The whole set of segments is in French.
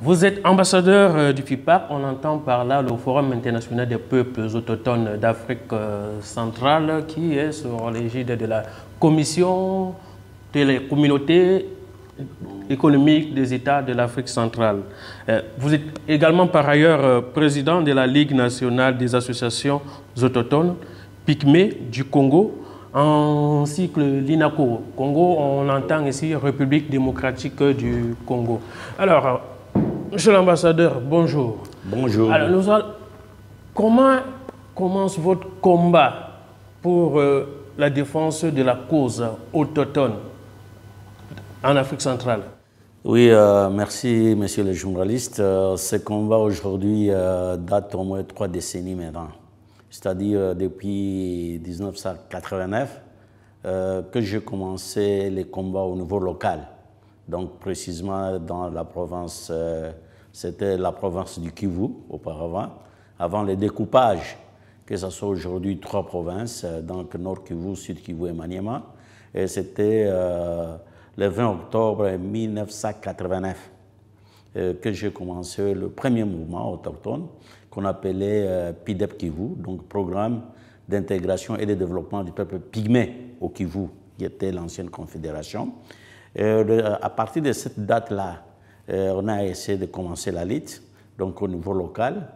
Vous êtes ambassadeur du FIPAC, on entend par là le Forum international des peuples autochtones d'Afrique centrale qui est sur l'égide de la Commission des communautés économiques des États de l'Afrique centrale. Vous êtes également par ailleurs président de la Ligue nationale des associations autochtones Pygmées du Congo, ainsi que l'INACO. Congo, on entend ici République démocratique du Congo. Alors, monsieur l'ambassadeur, bonjour. Bonjour. Alors, comment commence votre combat pour la défense de la cause autochtone en Afrique centrale? Oui, merci, monsieur le journaliste. Ce combat aujourd'hui date au moins 3 décennies maintenant. C'est-à-dire depuis 1989 que j'ai commencé les combats au niveau local. Donc précisément dans la province, c'était la province du Kivu auparavant, avant le découpage, que ce soit aujourd'hui 3 provinces, donc Nord Kivu, Sud Kivu et Maniema. Et c'était le 20 octobre 1989 que j'ai commencé le premier mouvement autochtone qu'on appelait PIDEP Kivu, donc Programme d'intégration et de développement du peuple pygmée au Kivu, qui était l'ancienne confédération. À partir de cette date-là, on a essayé de commencer la lutte, donc au niveau local.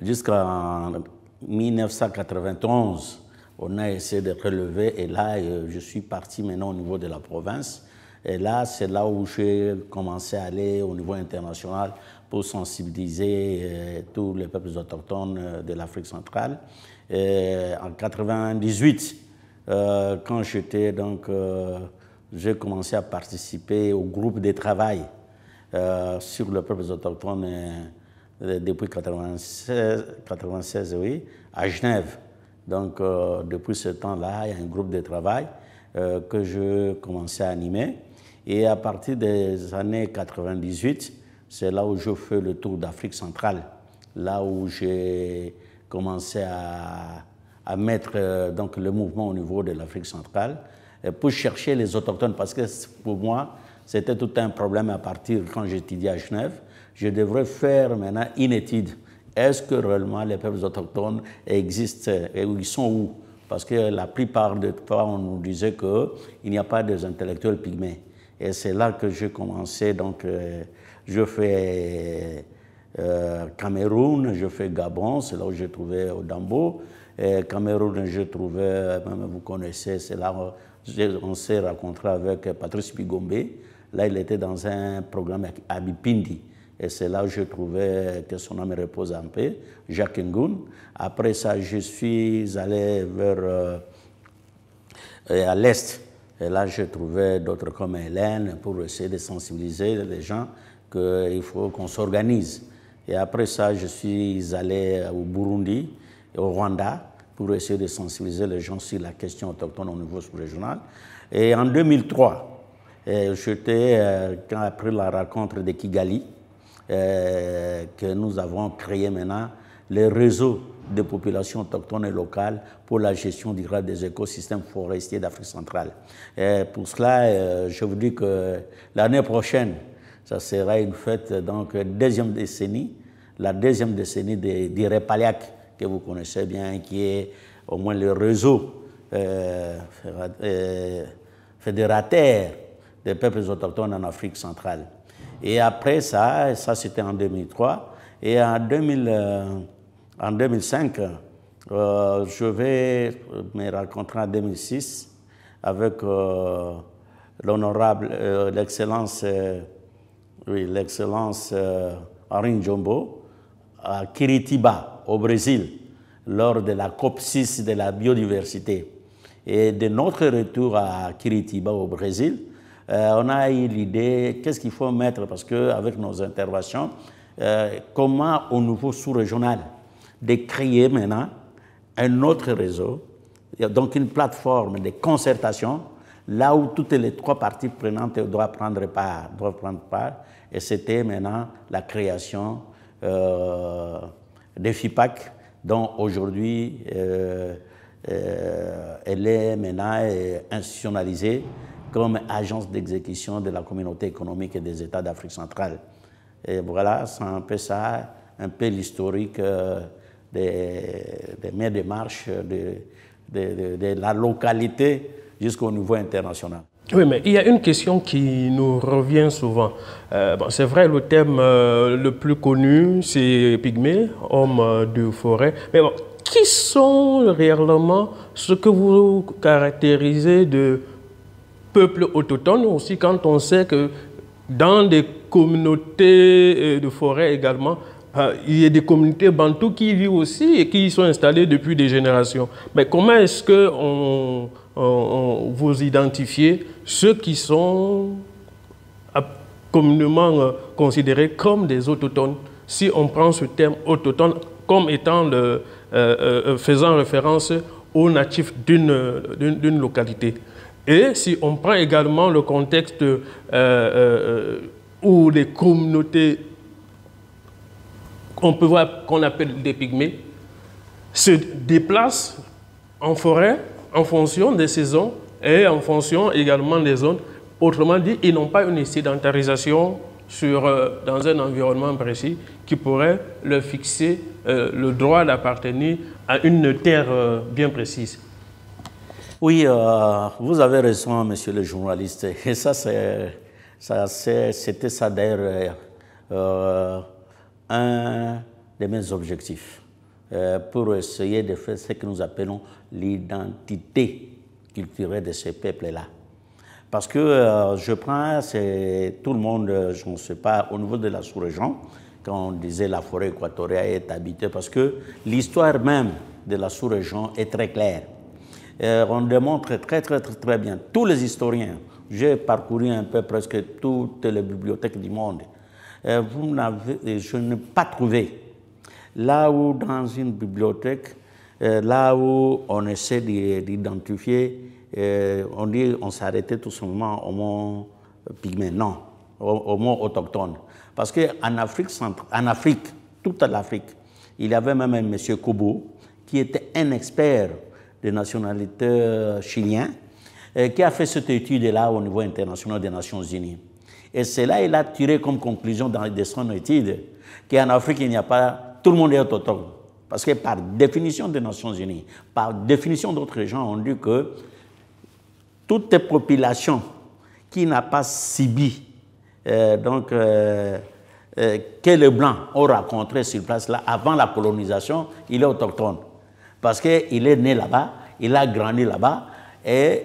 Jusqu'en 1991, on a essayé de relever, et là, je suis parti maintenant au niveau de la province. Et là, c'est là où j'ai commencé à aller au niveau international pour sensibiliser tous les peuples autochtones de l'Afrique centrale. Et en 1998, quand j'étais donc, j'ai commencé à participer au groupe de travail sur les peuples autochtones depuis 1996, oui, à Genève. Donc, depuis ce temps-là, il y a un groupe de travail que je commençais à animer. Et à partir des années 98, c'est là où je fais le tour d'Afrique centrale, là où j'ai commencé à mettre donc, le mouvement au niveau de l'Afrique centrale pour chercher les autochtones, parce que pour moi, c'était tout un problème à partir quand j'étudiais à Genève. Je devrais faire maintenant une étude. Est-ce que réellement les peuples autochtones existent et ils sont où? Parce que la plupart des fois, on nous disait qu'il n'y a pas des intellectuels pygmées. Et c'est là que j'ai commencé, donc je fais Cameroun, je fais Gabon, c'est là où j'ai trouvé Odambo. Et Cameroun, j'ai trouvé, même vous connaissez, c'est là où on s'est rencontré avec Patrice Bigombe. Là, il était dans un programme à Bipindi. Et c'est là où j'ai trouvé que son âme repose en paix, Jacques Ngoun. Après ça, je suis allé vers à l'Est. Et là, j'ai trouvé d'autres comme Hélène pour essayer de sensibiliser les gens qu'il faut qu'on s'organise. Et après ça, je suis allé au Burundi et au Rwanda pour essayer de sensibiliser les gens sur la question autochtone au niveau sous-régional. Et en 2003, j'étais, après la rencontre de Kigali, que nous avons créé maintenant les réseaux de populations autochtones et locales pour la gestion durable des écosystèmes forestiers d'Afrique centrale. Et pour cela, je vous dis que l'année prochaine, ça sera une fête, donc deuxième décennie, la deuxième décennie du Repaliak, que vous connaissez bien, qui est au moins le réseau fédérateur des peuples autochtones en Afrique centrale. Et après ça c'était en 2003, et en 2005, je vais me rencontrer en 2006 avec l'honorable, l'excellence Henri Njombo à Curitiba, au Brésil, lors de la COP6 de la biodiversité. Et de notre retour à Curitiba, au Brésil, on a eu l'idée, qu'est-ce qu'il faut mettre, parce qu'avec nos interventions, comment au niveau sous-régional, de créer maintenant un autre réseau, donc une plateforme de concertation, là où toutes les 3 parties prenantes doivent prendre part. Et c'était maintenant la création des FIPAC, dont aujourd'hui elle est maintenant institutionnalisée comme agence d'exécution de la communauté économique et des États d'Afrique centrale. Et voilà, c'est un peu ça, un peu l'historique mes démarches de la localité jusqu'au niveau international. Oui, mais il y a une question qui nous revient souvent. C'est vrai, le thème le plus connu, c'est Pygmée, homme de forêt. Mais bon, qui sont réellement ce que vous caractérisez de peuple autochtone aussi, quand on sait que dans des communautés de forêt également, il y a des communautés bantoues qui vivent aussi et qui y sont installées depuis des générations. Mais comment est-ce que vous identifiez ceux qui sont communément considérés comme des autochtones, si on prend ce terme autochtone comme étant faisant référence aux natifs d'une localité? Et si on prend également le contexte où les communautés, on peut voir qu'on appelle des pygmées, se déplacent en forêt en fonction des saisons et en fonction également des zones. Autrement dit, ils n'ont pas une sédentarisation dans un environnement précis qui pourrait leur fixer le droit d'appartenir à une terre bien précise. Oui, vous avez raison, monsieur le journaliste. Et ça, c'était ça d'ailleurs un de mes objectifs pour essayer de faire ce que nous appelons l'identité culturelle de ces peuples-là. Parce que je prends, tout le monde, je ne sais pas, au niveau de la sous-région, quand on disait la forêt équatoriale est habitée, parce que l'histoire même de la sous-région est très claire. On démontre très bien. Tous les historiens, j'ai parcouru un peu presque toutes les bibliothèques du monde. Je n'ai pas trouvé là où dans une bibliothèque, là où on essaie d'identifier, on dit on s'arrêtait tout simplement au mot pygmée, non, au mot autochtone. Parce qu'en Afrique, toute l'Afrique, il y avait même un monsieur Kobo qui était un expert de nationalité chilien, qui a fait cette étude-là au niveau international des Nations Unies. Et c'est là qu'il a tiré comme conclusion de son étude qu'en Afrique, il n'y a pas, tout le monde est autochtone. Parce que par définition des Nations Unies, par définition d'autres gens, on dit que toute population qui n'a pas subi que les Blancs ont rencontré sur place là, avant la colonisation, il est autochtone. Parce qu'il est né là-bas, il a grandi là-bas, et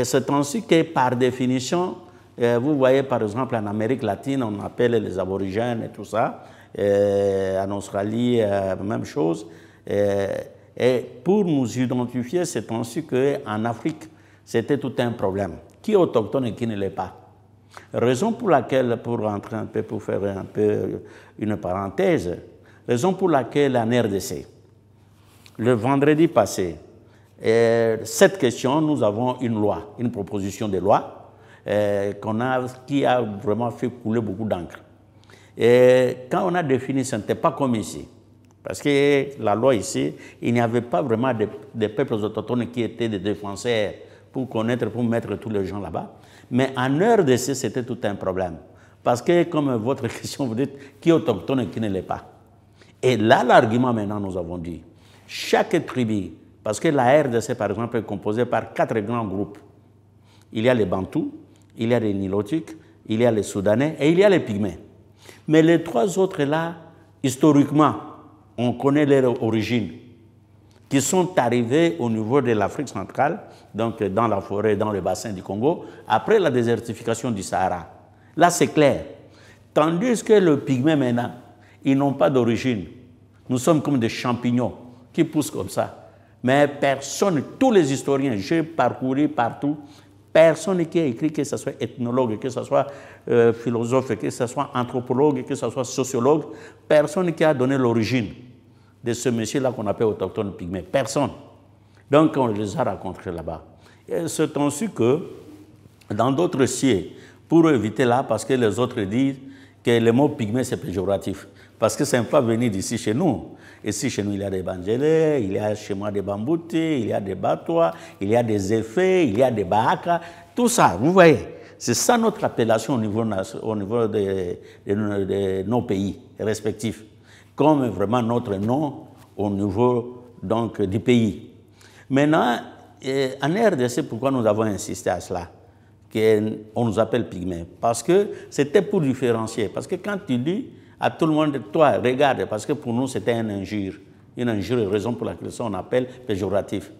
c'est ainsi que par définition, vous voyez par exemple en Amérique latine, on appelle les aborigènes et tout ça, en Australie, même chose. Et pour nous identifier, c'est ainsi qu'en Afrique, c'était tout un problème. Qui est autochtone et qui ne l'est pas? Raison pour laquelle, pour rentrer un peu, pour faire un peu une parenthèse, raison pour laquelle en RDC, le vendredi passé, cette question, nous avons une loi, une proposition de loi qui a vraiment fait couler beaucoup d'encre. Et quand on a défini, ce n'était pas comme ici. Parce que la loi ici, il n'y avait pas vraiment de peuples autochtones qui étaient des défenseurs pour connaître, pour mettre tous les gens là-bas. Mais en RDC, c'était tout un problème. Parce que, comme votre question, vous dites, qui est autochtone et qui ne l'est pas. Et là, l'argument maintenant, nous avons dit, chaque tribu, parce que la RDC, par exemple, est composée par 4 grands groupes. Il y a les Bantous, il y a les Nilotiques, il y a les Soudanais et il y a les Pygmées. Mais les 3 autres là, historiquement, on connaît leur origine, qui sont arrivés au niveau de l'Afrique centrale, donc dans la forêt, dans le bassin du Congo, après la désertification du Sahara. Là, c'est clair. Tandis que le Pygmée maintenant, ils n'ont pas d'origine. Nous sommes comme des champignons qui poussent comme ça. Mais personne, tous les historiens, j'ai parcouru partout, personne qui a écrit, que ce soit ethnologue, que ce soit philosophe, que ce soit anthropologue, que ce soit sociologue, personne qui a donné l'origine de ce monsieur-là qu'on appelle autochtone pygmée. Personne. Donc on les a rencontrés là-bas. C'est ainsi que dans d'autres sièges, pour éviter là, parce que les autres disent que le mot pygmée c'est péjoratif, parce que ça n'est pas venu d'ici chez nous. Ici, chez nous, il y a des Bangélés, il y a chez moi des Bamboutis, il y a des Batois, il y a des Effets, il y a des Bahaka, tout ça, vous voyez. C'est ça notre appellation au niveau de nos pays respectifs, comme vraiment notre nom au niveau donc, du pays. Maintenant, en RDC, pourquoi nous avons insisté à cela, qu'on nous appelle pygmées? Parce que c'était pour différencier. Parce que quand tu dis à tout le monde, toi, regarde, parce que pour nous, c'était une injure, raison pour laquelle on appelle péjoratif.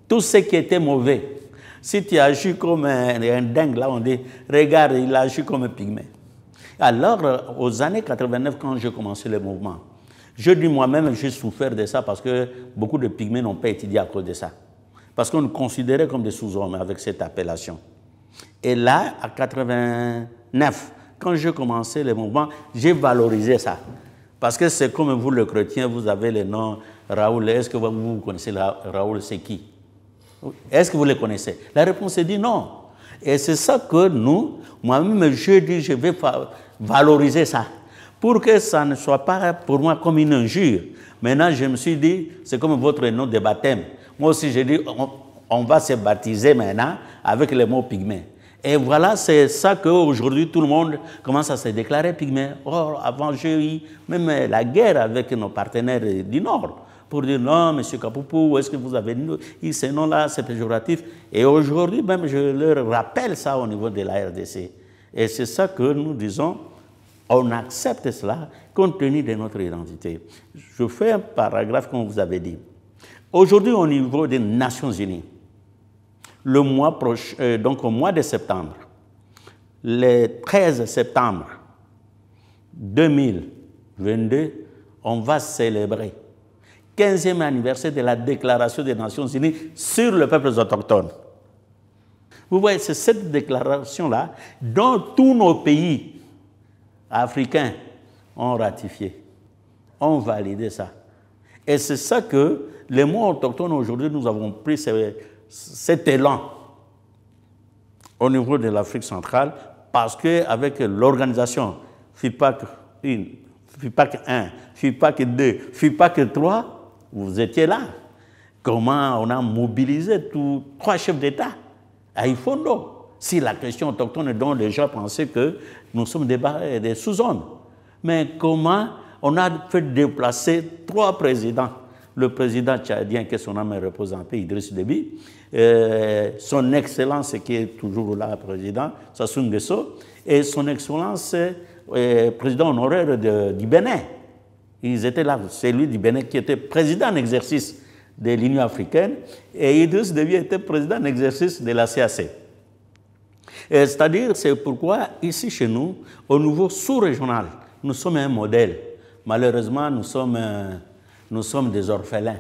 Tout ce qui était mauvais, si tu agis comme un dingue, là on dit, regarde, il agit comme un pygmée. Alors, aux années 89, quand j'ai commencé le mouvement, je dis moi-même, j'ai souffert de ça parce que beaucoup de pygmées n'ont pas étudié à cause de ça. Parce qu'on nous considérait comme des sous-hommes avec cette appellation. Et là, à 89, quand j'ai commencé le mouvement, j'ai valorisé ça. Parce que c'est comme vous, le chrétien, vous avez le nom Raoul. Est-ce que vous connaissez Raoul, c'est qui? Est-ce que vous le connaissez? La réponse est dit non. Et c'est ça que nous, moi-même, je dis, je vais valoriser ça. Pour que ça ne soit pas pour moi comme une injure. Maintenant, je me suis dit, c'est comme votre nom de baptême. Moi aussi, j'ai dit, on va se baptiser maintenant avec le mot pygmée. Et voilà, c'est ça qu'aujourd'hui, tout le monde commence à se déclarer pygmée. Or, avant, j'ai eu même la guerre avec nos partenaires du Nord pour dire non, M. Kapoupou, est-ce que vous avez eu ce nom-là, c'est péjoratif. Et aujourd'hui, même, je leur rappelle ça au niveau de la RDC. Et c'est ça que nous disons, on accepte cela compte tenu de notre identité. Je fais un paragraphe comme vous avez dit. Aujourd'hui, au niveau des Nations Unies, le mois prochain, donc au mois de septembre, le 13 septembre 2022, on va célébrer le 15e anniversaire de la Déclaration des Nations Unies sur les peuples autochtones. Vous voyez, c'est cette déclaration-là dont tous nos pays africains ont ratifié, ont validé ça. Et c'est ça que les mots autochtones aujourd'hui, nous avons pris cet élan au niveau de l'Afrique centrale parce qu'avec l'organisation FIPAC 1, FIPAC 1, FIPAC 2, FIPAC 3, vous étiez là. Comment on a mobilisé trois chefs d'État à Ifondo. Si la question autochtone dont les gens pensaient que nous sommes des sous-hommes. Mais comment on a fait déplacer 3 présidents. Le président tchadien, que son âme repose en paix, Idriss Déby, son excellence qui est toujours là, président, Sassou Nguesso, et son excellence, président honoraire du Bénin. Ils étaient là, c'est lui du Bénin qui était président en exercice de l'Union africaine, et Idriss Déby était président en exercice de la CAC. C'est-à-dire, c'est pourquoi ici chez nous, au niveau sous-régional, nous sommes un modèle. Malheureusement, nous sommes des orphelins.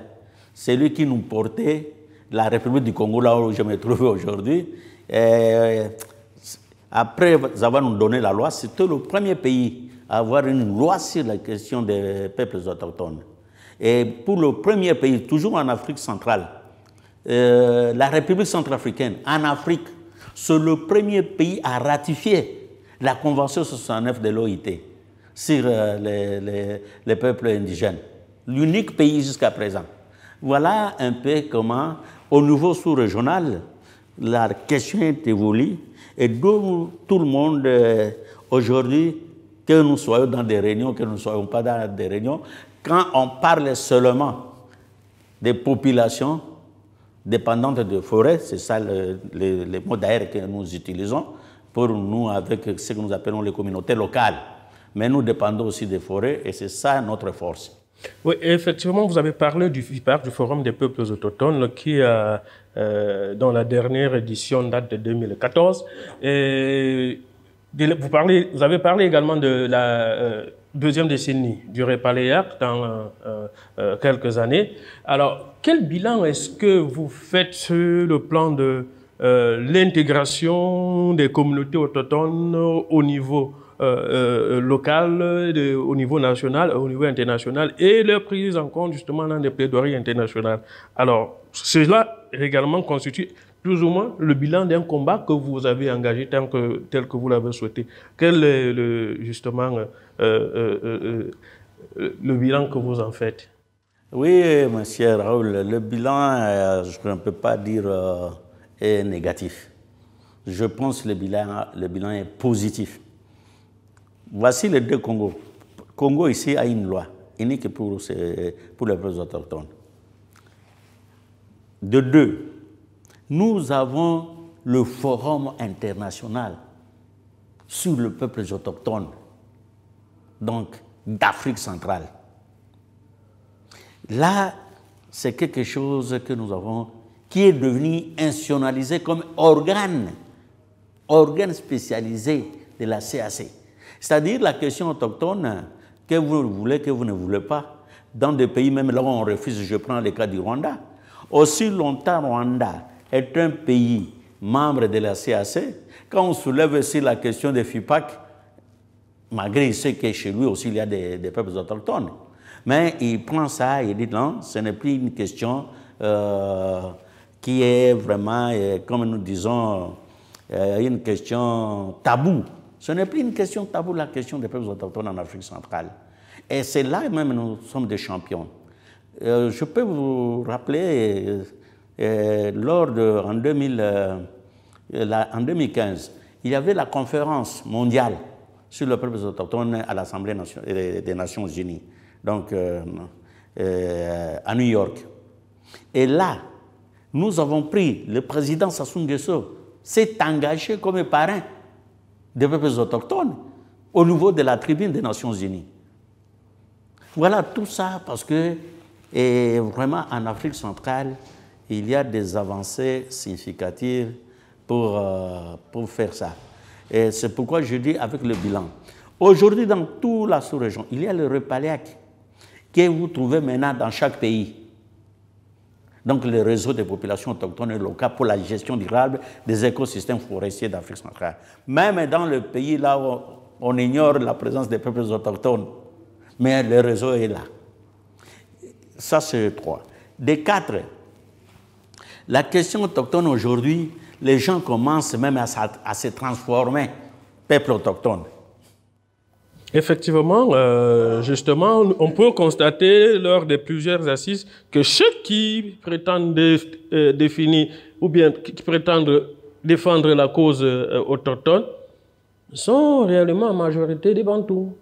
C'est lui qui nous portait la République du Congo, là où je me trouve aujourd'hui. Après avoir nous donné la loi, c'était le premier pays à avoir une loi sur la question des peuples autochtones. Et pour le premier pays, toujours en Afrique centrale, la République centrafricaine, en Afrique, c'est le premier pays à ratifier la Convention 69 de l'OIT sur les peuples indigènes. L'unique pays jusqu'à présent. Voilà un peu comment, au niveau sous-régional, la question est évolue et d'où tout le monde, aujourd'hui, que nous soyons dans des réunions, que nous ne soyons pas dans des réunions, quand on parle seulement des populations dépendantes de forêts, c'est ça les mots d'ailleurs que nous utilisons, pour nous, avec ce que nous appelons les communautés locales. Mais nous dépendons aussi des forêts et c'est ça notre force. Oui, effectivement, vous avez parlé du FIPAC, du Forum des peuples autochtones, qui, dans la dernière édition, date de 2014. Et vous avez parlé également de la deuxième décennie du Repaléac dans quelques années. Alors, quel bilan est-ce que vous faites sur le plan de l'intégration des communautés autochtones au niveau local, au niveau national, au niveau international, et leur prise en compte justement dans des plaidoiries internationales? Alors, cela également constitue plus ou moins le bilan d'un combat que vous avez engagé tel que vous l'avez souhaité. Quel est justement le bilan que vous en faites? Oui, monsieur Raoul, le bilan, je ne peux pas dire est négatif. je pense que le bilan est positif. Voici les deux Congos. Congo ici a une loi unique pour les peuples autochtones. De deux, nous avons le Forum international sur le peuple autochtone, donc d'Afrique centrale. Là, c'est quelque chose que nous avons, qui est devenu institutionnalisé comme organe spécialisé de la CAC. C'est-à-dire la question autochtone, que vous voulez, que vous ne voulez pas, dans des pays même là où on refuse, je prends le cas du Rwanda. Aussi longtemps Rwanda est un pays membre de la CAC, quand on soulève aussi la question des FIPAC, malgré ce que chez lui aussi il y a des peuples autochtones, mais il prend ça et il dit non, ce n'est plus une question qui est vraiment, comme nous disons, une question taboue. Ce n'est plus une question taboue, la question des peuples autochtones en Afrique centrale. Et c'est là même que nous sommes des champions. Je peux vous rappeler, en 2015, il y avait la conférence mondiale sur le peuple autochtone à l'Assemblée des Nations Unies, donc à New York. Et là, nous avons pris, le président Sassou Nguesso s'est engagé comme parrain des peuples autochtones au niveau de la tribune des Nations Unies. Voilà tout ça parce que vraiment en Afrique centrale, il y a des avancées significatives pour faire ça. Et c'est pourquoi je dis avec le bilan. Aujourd'hui, dans toute la sous-région, il y a le REPALEAC que vous trouvez maintenant dans chaque pays. Donc le réseau des populations autochtones et locales pour la gestion durable des écosystèmes forestiers d'Afrique centrale. Même dans le pays là où on ignore la présence des peuples autochtones, mais le réseau est là. Ça, c'est 3. Des 4, la question autochtone aujourd'hui, les gens commencent même à se transformer, peuple autochtone. Effectivement, justement, on peut constater lors de plusieurs assises que ceux qui prétendent définir ou bien qui prétendent défendre la cause autochtone sont réellement en majorité des Bantous.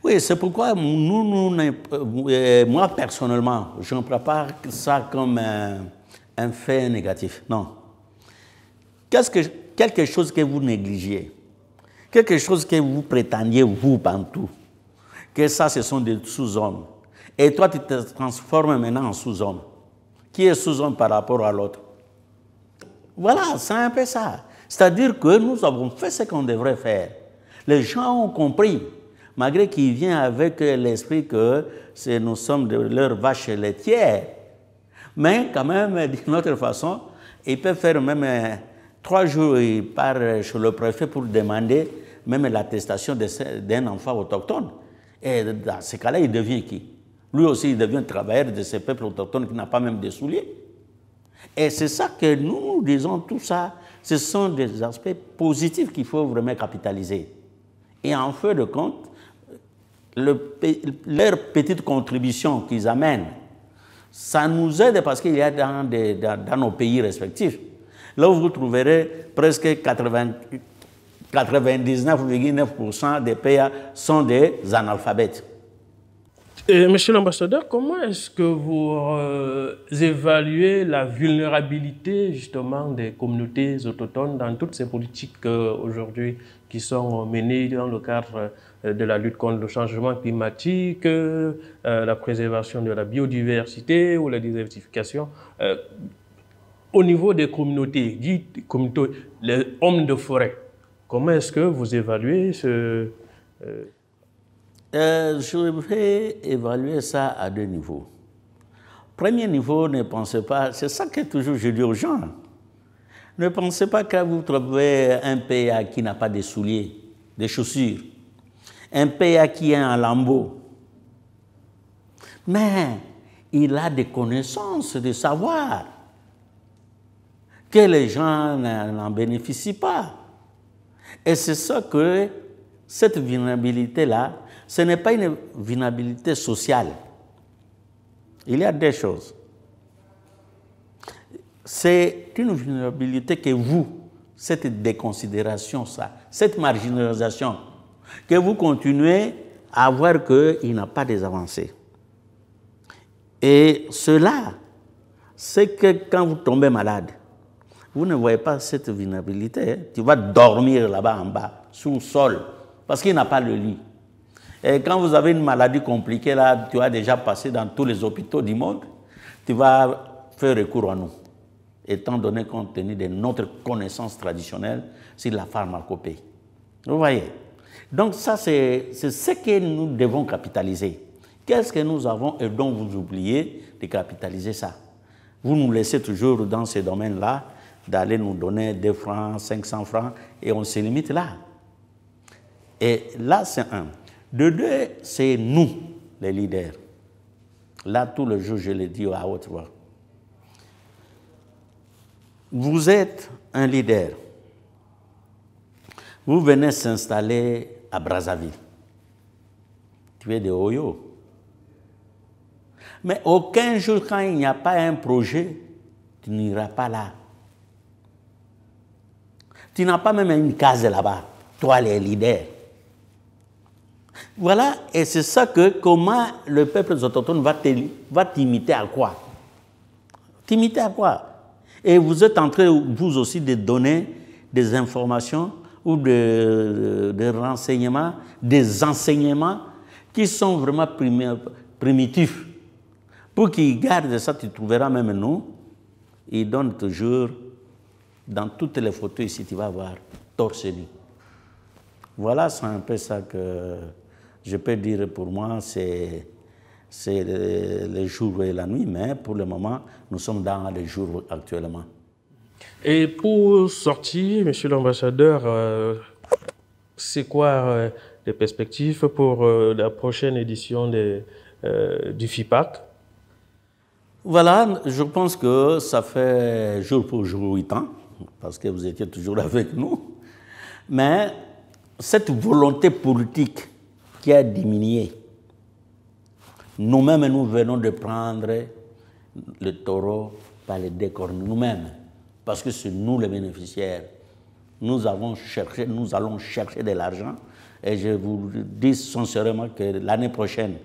Oui, c'est pourquoi moi personnellement, je ne prends pas ça comme un fait négatif. Non. Quelque chose que vous négligiez, quelque chose que vous prétendiez, vous, Bantous, que ça, ce sont des sous-hommes. Et toi, tu te transformes maintenant en sous-homme. Qui est sous-homme par rapport à l'autre? Voilà, c'est un peu ça. C'est-à-dire que nous avons fait ce qu'on devrait faire. Les gens ont compris, malgré qu'ils viennent avec l'esprit que nous sommes de leurs vaches laitières. Mais quand même, d'une autre façon, ils peuvent faire même 3 jours, ils partent chez le préfet pour demander même l'attestation d'un enfant autochtone. Et dans ce cas-là, il devient qui? Lui aussi, il devient travailleur de ces peuples autochtones qui n'a pas même de souliers. Et c'est ça que nous disons, tout ça, ce sont des aspects positifs qu'il faut vraiment capitaliser. Et en fin de compte, leur petite contribution qu'ils amènent, ça nous aide parce qu'il y a dans nos pays respectifs. Là où vous trouverez presque 99,9% des pays sont des analphabètes. Et, monsieur l'ambassadeur, comment est-ce que vous évaluez la vulnérabilité justement des communautés autochtones dans toutes ces politiques aujourd'hui qui sont menées dans le cadre de la lutte contre le changement climatique, la préservation de la biodiversité ou la désertification au niveau des communautés, dites communautés, les hommes de forêt? Comment est-ce que vous évaluez ce... Je vais évaluer ça à 2 niveaux. Premier niveau, ne pensez pas, c'est ça que toujours je dis aux gens, ne pensez pas que vous trouvez un PA qui n'a pas de souliers, de chaussures, un PA qui est en lambeau, mais il a des connaissances, des savoirs, que les gens n'en bénéficient pas. Et c'est ça que cette vulnérabilité-là, ce n'est pas une vulnérabilité sociale. Il y a 2 choses. C'est une vulnérabilité que vous, cette déconsidération, cette marginalisation, que vous continuez à voir qu'il n'a pas des avancées. Et cela, c'est que quand vous tombez malade, vous ne voyez pas cette vulnérabilité. Hein. Tu vas dormir là-bas en bas, sous le sol, parce qu'il n'a pas le lit. Et quand vous avez une maladie compliquée, là, tu as déjà passé dans tous les hôpitaux du monde, tu vas faire recours à nous, étant donné compte tenu de notre connaissance traditionnelle sur la pharmacopée. Vous voyez? Donc ça, c'est ce que nous devons capitaliser. Qu'est-ce que nous avons et dont vous oubliez de capitaliser ça? Vous nous laissez toujours dans ces domaines-là d'aller nous donner 2 francs, 500 francs, et on se limite là. Et là, c'est un. De deux, c'est nous, les leaders. Là, tout le jour, je le dis à haute voix. Vous êtes un leader. Vous venez s'installer à Brazzaville. Tu es de Oyo. Mais aucun jour, quand il n'y a pas un projet, tu n'iras pas là. Tu n'as pas même une case là-bas, toi les leaders. Voilà, et c'est ça que comment le peuple autochtone va t'imiter à quoi? T'imiter à quoi? Et vous êtes en train, vous aussi, de donner des informations ou des renseignements, des enseignements qui sont vraiment primitifs. Pour qu'ils gardent ça, tu trouveras même nous, ils donnent toujours, dans toutes les photos ici, tu vas voir, torse nu. Voilà, c'est un peu ça que je peux dire pour moi, c'est le jour et la nuit, mais pour le moment, nous sommes dans les jours actuellement. Et pour sortir, Monsieur l'ambassadeur, c'est quoi les perspectives pour la prochaine édition du FIPAC? Voilà, je pense que ça fait jour pour jour 8 ans, parce que vous étiez toujours avec nous, mais cette volonté politique qui a diminué, nous-mêmes, nous venons de prendre le taureau par les décornes, nous-mêmes, parce que c'est nous les bénéficiaires. Nous allons chercher de l'argent, et je vous dis sincèrement que l'année prochaine,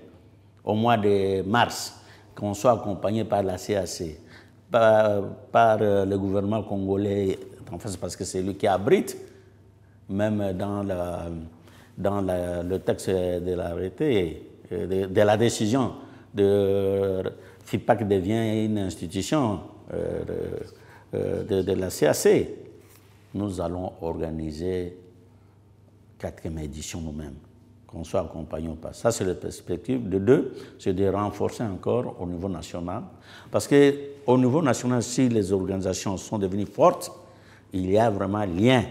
au mois de mars, qu'on soit accompagné par la CAC, par le gouvernement congolais, en fait, parce que c'est lui qui abrite, même dans le texte de l'arrêté, de la décision de FIPAC devient une institution de la CAC, nous allons organiser 4e édition nous-mêmes, qu'on soit accompagné ou pas. Ça, c'est la perspective. De deux, c'est de renforcer encore au niveau national. Parce qu'au niveau national, si les organisations sont devenues fortes, il y a vraiment lien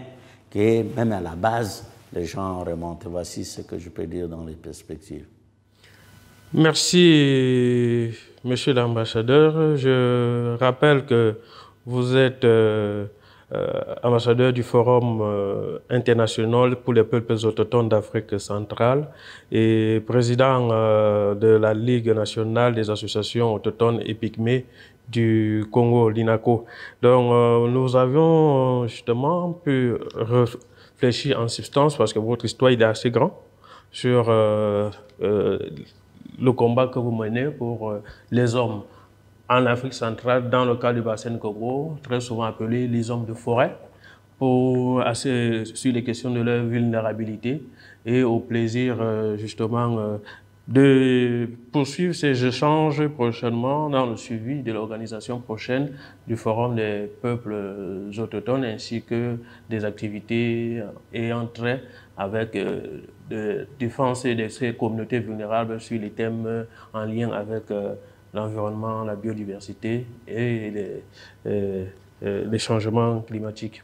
que même à la base, les gens remontent. Voici ce que je peux dire dans les perspectives. Merci, Monsieur l'ambassadeur. Je rappelle que vous êtes ambassadeur du Forum international pour les peuples autochtones d'Afrique centrale et président de la Ligue nationale des associations autochtones et pygmées du Congo, l'INACO. Donc, nous avions justement pu réfléchir en substance, parce que votre histoire est assez grande, sur le combat que vous menez pour les hommes en Afrique centrale, dans le cas du bassin de Congo, très souvent appelés les hommes de forêt, sur les questions de leur vulnérabilité et au plaisir justement de poursuivre ces échanges prochainement dans le suivi de l'organisation prochaine du Forum des peuples autochtones, ainsi que des activités ayant trait avec de défense de ces communautés vulnérables sur les thèmes en lien avec l'environnement, la biodiversité et les changements climatiques.